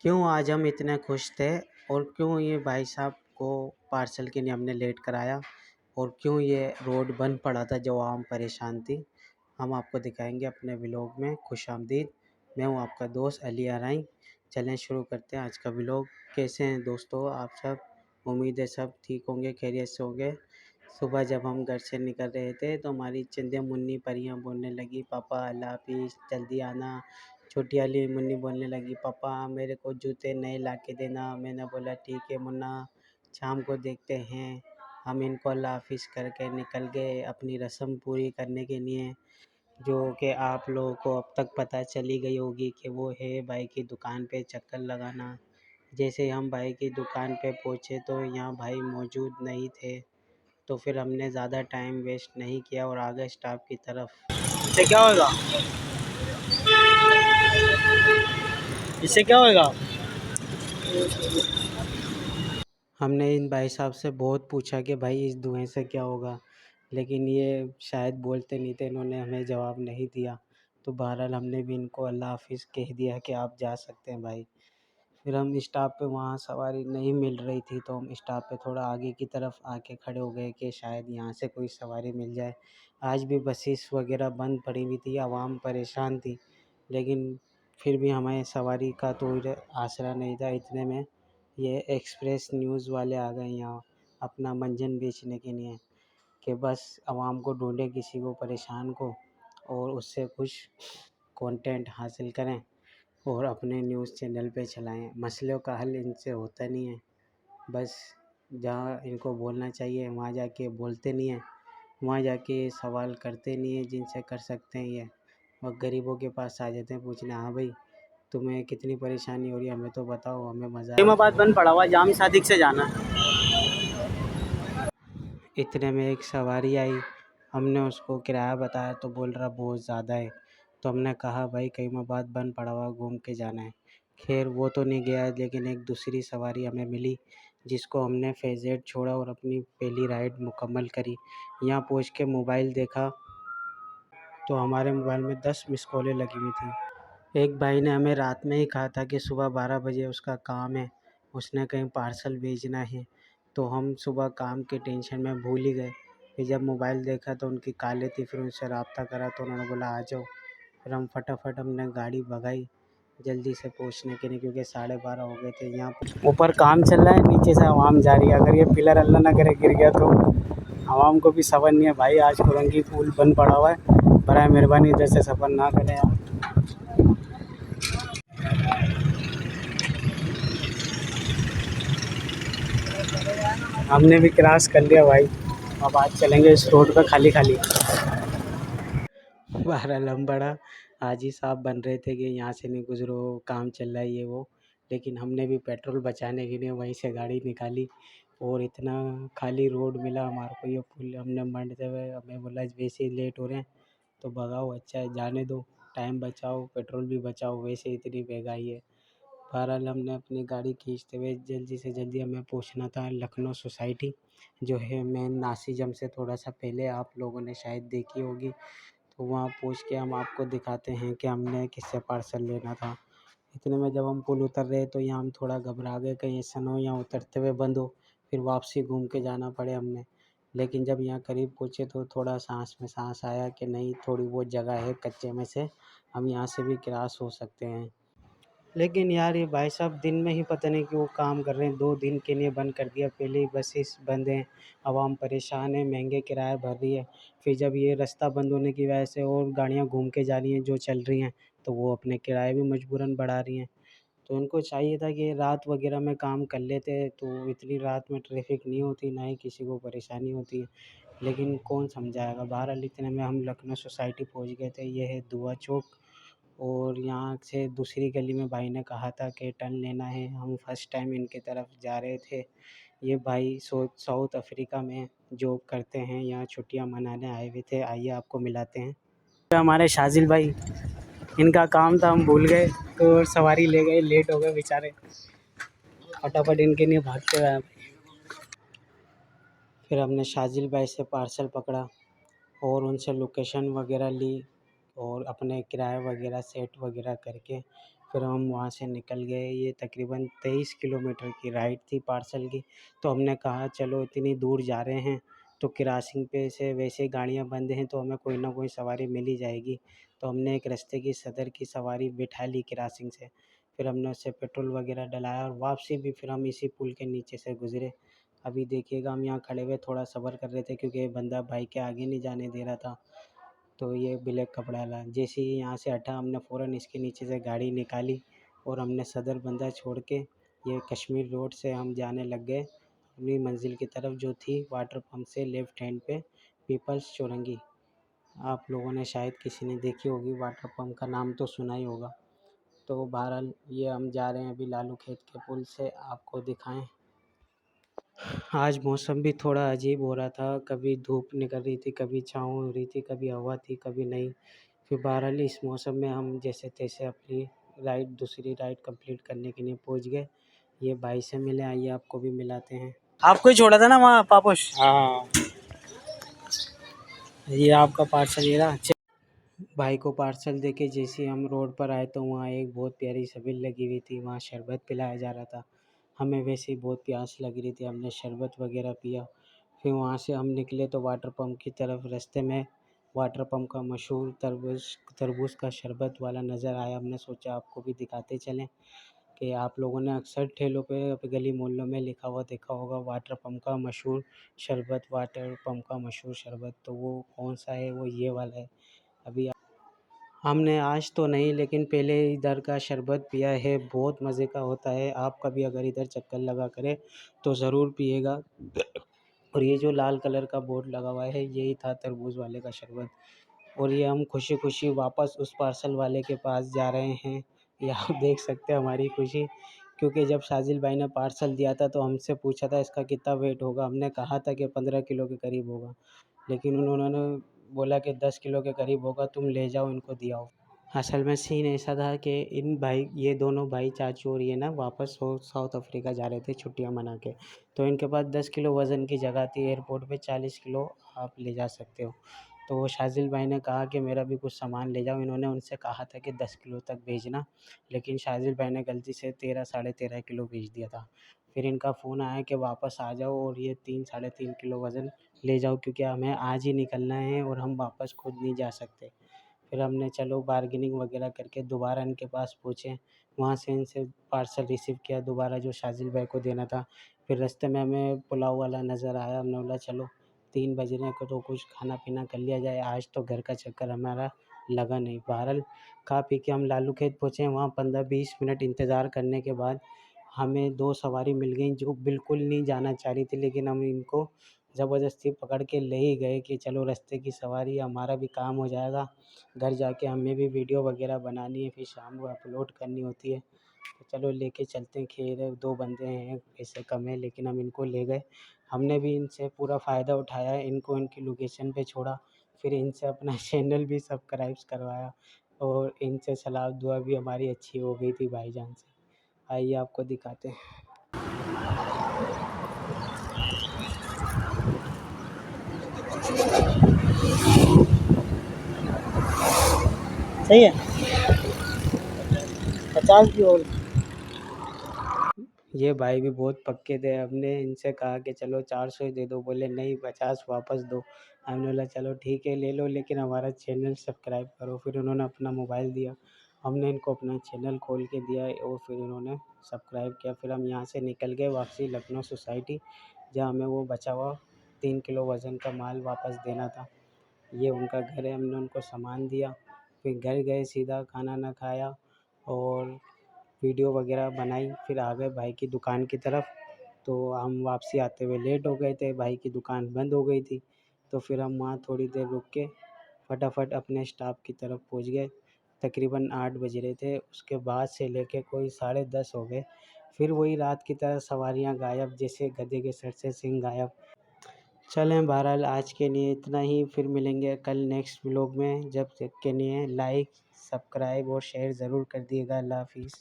क्यों आज हम इतने खुश थे और क्यों ये भाई साहब को पार्सल के लिए हमने लेट कराया और क्यों ये रोड बंद पड़ा था जो आम परेशान थी, हम आपको दिखाएंगे अपने व्लॉग में। खुशामदीद। मैं हूँ आपका दोस्त अली आरई। चलें शुरू करते हैं आज का व्लॉग। कैसे हैं दोस्तों आप सब? उम्मीद है सब ठीक होंगे, खैरियत से होंगे। सुबह जब हम घर से निकल रहे थे तो हमारी चंदिया मुन्नी परियां बोलने लगी, पापा अल्लाह हाफिज़, जल्दी आना। छोटी वाली मुन्नी बोलने लगी, पापा मेरे को जूते नए ला के देना। मैंने बोला ठीक है मुन्ना, शाम को देखते हैं। हम इनको अल्लाह हाफिज़ करके निकल गए अपनी रस्म पूरी करने के लिए, जो कि आप लोगों को अब तक पता चली गई होगी कि वो है भाई की दुकान पे चक्कर लगाना। जैसे हम भाई की दुकान पे पहुँचे तो यहाँ भाई मौजूद नहीं थे, तो फिर हमने ज़्यादा टाइम वेस्ट नहीं किया और आगे स्टाफ की तरफ। इससे क्या होगा? इससे क्या होगा? हमने इन भाई साहब से बहुत पूछा कि भाई इस धुएं से क्या होगा, लेकिन ये शायद बोलते नहीं थे, इन्होंने हमें जवाब नहीं दिया। तो बहरहाल हमने भी इनको अल्लाह हाफिज़ कह दिया कि आप जा सकते हैं भाई। फिर हम स्टॉप पे, वहाँ सवारी नहीं मिल रही थी तो हम स्टॉप पे थोड़ा आगे की तरफ आके खड़े हो गए कि शायद यहाँ से कोई सवारी मिल जाए। आज भी बसेस वगैरह बंद पड़ी हुई थी, आवाम परेशान थी, लेकिन फिर भी हमें सवारी का तो आसरा नहीं था। इतने में ये एक्सप्रेस न्यूज़ वाले आ गए यहाँ अपना मंजन बेचने के लिए, कि बस आवाम को ढूंढे किसी को परेशान को और उससे कुछ कंटेंट हासिल करें और अपने न्यूज़ चैनल पे चलाएं। मसलों का हल इनसे होता नहीं है, बस जहाँ इनको बोलना चाहिए वहाँ जाके बोलते नहीं हैं, वहाँ जाके सवाल करते नहीं हैं जिनसे कर सकते हैं ये, और गरीबों के पास आ जाते हैं पूछने, हाँ भाई तुम्हें कितनी परेशानी हो रही है हमें तो बताओ, हमें मज़ा है। बाद बंद पड़ा हुआ, जाम सादिक से जाना। इतने में एक सवारी आई, हमने उसको किराया बताया तो बोल रहा बहुत ज़्यादा है। तो हमने कहा भाई कईमाबाद बंद पड़ा हुआ, घूम के जाना है। खैर वो तो नहीं गया, लेकिन एक दूसरी सवारी हमें मिली जिसको हमने फैज़ेड छोड़ा और अपनी पहली राइड मुकम्मल करी। यहाँ पहुँच के मोबाइल देखा तो हमारे मोबाइल में 10 मिस कॉलें लगी हुई थी। एक भाई ने हमें रात में ही कहा था कि सुबह 12 बजे उसका काम है, उसने कहीं पार्सल भेजना है, तो हम सुबह काम के टेंशन में भूल ही गए। फिर जब मोबाइल देखा तो उनकी कॉलें थी, फिर उनसे रब्ता करा तो उन्होंने बोला आ जाओ। फिर हम फटाफट हमने गाड़ी भगाई जल्दी से पहुंचने के लिए, क्योंकि 12:30 हो गए थे। यहाँ ऊपर काम चल रहा है, नीचे से आवाम जा रही है, अगर ये पिलर अल्लाह ना करे गिर गया तो आवाम को भी सबर नहीं है। भाई आज कुरंगी पुल बंद पड़ा हुआ है, बराए मेहरबानी इधर से सफ़र ना करें आप। हमने भी क्रॉस कर लिया भाई, अब आज चलेंगे इस रोड पे खाली खाली। बहरहाल हम बड़ा हाजी साहब बन रहे थे कि यहाँ से नहीं गुजरो, काम चल रहा है ये वो, लेकिन हमने भी पेट्रोल बचाने के लिए वहीं से गाड़ी निकाली और इतना खाली रोड मिला हमारे को। ये पुल हमने मंडते हुए, हमें बोला वैसे ही लेट हो रहे हैं तो भगाओ, अच्छा है जाने दो, टाइम बचाओ पेट्रोल भी बचाओ, वैसे इतनी महंगाई है। बहरहाल हमने अपनी गाड़ी खींचते हुए जल्दी से जल्दी हमें पहुंचना था लखनऊ सोसाइटी, जो है मेन नासिजम से थोड़ा सा पहले, आप लोगों ने शायद देखी होगी। तो वहाँ पहुँच के हम आपको दिखाते हैं कि हमने किससे पार्सल लेना था। इतने में जब हम पुल उतर रहे तो यहाँ हम थोड़ा घबरा गए, कहीं ऐसा ना हो यहाँ उतरते हुए बंद हो, फिर वापसी घूम के जाना पड़े हमने। लेकिन जब यहाँ करीब पहुँचे तो थोड़ा सांस में सांस आया कि नहीं, थोड़ी बहुत जगह है कच्चे में से, हम यहाँ से भी क्रॉस हो सकते हैं। लेकिन यार ये भाई साहब दिन में ही पता नहीं क्यों काम कर रहे हैं, 2 दिन के लिए बंद कर दिया। पहले ही बसेस बंद हैं, आवाम परेशान है, महंगे किराए भर रही है, फिर जब ये रास्ता बंद होने की वजह से और गाड़ियाँ घूम के जा रही हैं जो चल रही हैं, तो वो अपने किराए भी मजबूरन बढ़ा रही हैं। तो उनको चाहिए था कि रात वगैरह में काम कर लेते तो इतनी रात में ट्रैफिक नहीं होती, ना ही किसी को परेशानी होती है, लेकिन कौन समझाएगा। बहरहाल इतने में हम लखनऊ सोसाइटी पहुँच गए थे। ये है दुआ चौक, और यहाँ से दूसरी गली में भाई ने कहा था कि टर्न लेना है। हम फर्स्ट टाइम इनके तरफ जा रहे थे। ये भाई साउथ अफ्रीका में जॉब करते हैं, यहाँ छुट्टियाँ मनाने आए हुए थे। आइए आपको मिलाते हैं। तो हमारे शाजिल भाई, इनका काम था, हम भूल गए तो सवारी ले गए, लेट हो गए बेचारे, फटाफट इनके लिए भागते हुए आए। फिर हमने शाजिल भाई से पार्सल पकड़ा और उनसे लोकेशन वगैरह ली और अपने किराए वगैरह सेट वगैरह करके फिर हम वहाँ से निकल गए। ये तकरीबन 23 किलोमीटर की राइड थी पार्सल की। तो हमने कहा चलो इतनी दूर जा रहे हैं तो क्रॉसिंग पे से वैसे गाड़ियाँ बंद हैं तो हमें कोई ना कोई सवारी मिल ही जाएगी। तो हमने एक रास्ते की सदर की सवारी बिठा ली क्रॉसिंग से। फिर हमने उससे पेट्रोल वगैरह डलाया और वापसी भी फिर हम इसी पुल के नीचे से गुज़रे। अभी देखिएगा हम यहाँ खड़े हुए थोड़ा सब्र कर रहे थे क्योंकि ये बंदा बाइक के आगे नहीं जाने दे रहा था। तो ये ब्लैक कपड़ा वाला जैसे ही यहाँ से हटा हमने फ़ौरन इसके नीचे से गाड़ी निकाली और हमने सदर बंदा छोड़ के ये कश्मीर रोड से हम जाने लग गए अपनी मंजिल की तरफ, जो थी वाटर पंप से लेफ़्ट हैंड पे पीपल्स चौरंगी। आप लोगों ने शायद किसी ने देखी होगी, वाटर पंप का नाम तो सुना ही होगा। तो बहरहाल ये हम जा रहे हैं अभी लालू खेत के पुल से, आपको दिखाएं। आज मौसम भी थोड़ा अजीब हो रहा था, कभी धूप निकल रही थी, कभी छाँव हो रही थी, कभी हवा थी, कभी नहीं। फिर बहरहाल इस मौसम में हम जैसे तैसे अपनी दूसरी राइड कंप्लीट करने के लिए पहुंच गए। ये भाई से मिले, आइए आपको भी मिलाते हैं। आपको ही छोड़ा था ना वहाँ पापोश? हाँ, ये आपका पार्सल। ये रहा। भाई को पार्सल देके जैसे ही हम रोड पर आए तो वहाँ एक बहुत प्यारी छबील लगी हुई थी, वहाँ शरबत पिलाया जा रहा था। हमें वैसे ही बहुत प्यास लग रही थी, हमने शरबत वगैरह पिया। फिर वहाँ से हम निकले तो वाटर पंप की तरफ, रास्ते में वाटर पंप का मशहूर तरबूज का शरबत वाला नज़र आया। हमने सोचा आपको भी दिखाते चलें कि आप लोगों ने अक्सर ठेलों पे गली मोहल्लों में लिखा हुआ देखा होगा वाटर पंप का मशहूर शरबत, वाटर पंप का मशहूर शरबत। तो वो कौन सा है? वो ये वाला है। अभी हमने आज तो नहीं लेकिन पहले इधर का शरबत पिया है, बहुत मज़े का होता है। आप कभी अगर इधर चक्कर लगा करें तो ज़रूर पिएगा। और ये जो लाल कलर का बोर्ड लगा हुआ है यही था तरबूज वाले का शरबत। और ये हम खुशी खुशी वापस उस पार्सल वाले के पास जा रहे हैं। ये आप देख सकते हैं हमारी खुशी, क्योंकि जब शाजिल भाई ने पार्सल दिया था तो हमसे पूछा था इसका कितना वेट होगा। हमने कहा था कि 15 किलो के करीब होगा, लेकिन उन्होंने बोला कि 10 किलो के करीब होगा, तुम ले जाओ, इनको दिया। असल में सीन ऐसा था कि ये दोनों भाई चाचू और ये ना वापस साउथ अफ्रीका जा रहे थे छुट्टियां मना के। तो इनके पास 10 किलो वज़न की जगह थी, एयरपोर्ट पे 40 किलो आप ले जा सकते हो। तो वो शाजिल भाई ने कहा कि मेरा भी कुछ सामान ले जाओ। इन्होंने उनसे कहा था कि 10 किलो तक भेजना, लेकिन शाजिल भाई ने गलती से 13 साढ़े 13 किलो भेज दिया था। फिर इनका फ़ोन आया कि वापस आ जाओ और ये 3 साढ़े 3 किलो वज़न ले जाओ, क्योंकि हमें आज ही निकलना है और हम वापस खुद नहीं जा सकते। फिर हमने चलो बार्गेनिंग वगैरह करके दोबारा इनके पास पहुँचे, वहाँ से इनसे पार्सल रिसीव किया दोबारा जो शाजिल भाई को देना था। फिर रास्ते में हमें पुलाव वाला नज़र आया, हमने बोला चलो 3 बज रहे हैं को तो कुछ खाना पीना कर लिया जाए, आज तो घर का चक्कर हमारा लगा नहीं। बहरहाल खा पी के हम लालू खेत पहुँचे। वहाँ 15-20 मिनट इंतज़ार करने के बाद हमें 2 सवारी मिल गई जो बिल्कुल नहीं जाना चाह रही थी, लेकिन हम इनको ज़बरदस्ती पकड़ के ले ही गए कि चलो रास्ते की सवारी, हमारा भी काम हो जाएगा, घर जाके हमें भी वीडियो वगैरह बनानी है, फिर शाम को अपलोड करनी होती है। तो चलो लेके चलते हैं, खैर 2 बंदे हैं, पैसे कम है, लेकिन हम इनको ले गए। हमने भी इनसे पूरा फ़ायदा उठाया, इनको इनकी लोकेशन पे छोड़ा, फिर इनसे अपना चैनल भी सब्सक्राइब करवाया और इनसे सलाह दुआ भी हमारी अच्छी हो गई थी भाईजान से। आइए आपको दिखाते हैं। सही है, 50 की और ये भाई भी बहुत पक्के थे। हमने इनसे कहा कि चलो 400 ही दे दो, बोले नहीं 50 वापस दो। हमने बोला चलो ठीक है ले लो, लेकिन हमारा चैनल सब्सक्राइब करो। फिर उन्होंने अपना मोबाइल दिया, हमने इनको अपना चैनल खोल के दिया और फिर उन्होंने सब्सक्राइब किया। फिर हम यहाँ से निकल गए वापसी लखनऊ सोसाइटी, जहाँ हमें वो बचा हुआ 3 किलो वज़न का माल वापस देना था। ये उनका घर है, हमने उनको सामान दिया, फिर घर गए, सीधा खाना ना खाया और वीडियो वगैरह बनाई, फिर आ गए भाई की दुकान की तरफ। तो हम वापसी आते हुए लेट हो गए थे, भाई की दुकान बंद हो गई थी। तो फिर हम वहाँ थोड़ी देर रुक के फटाफट अपने स्टाफ की तरफ पहुँच गए। तकरीबन 8 बज रहे थे, उसके बाद से लेके कोई 10:30 हो गए। फिर वही रात की तरह सवारियाँ गायब, जैसे गधे के सर से सिंह गायब। चलें बहरहाल आज के लिए इतना ही, फिर मिलेंगे कल नेक्स्ट व्लॉग में। जब तक के लिए लाइक, सब्सक्राइब और शेयर ज़रूर कर दिएगा। अल्लाह हाफ़िज़।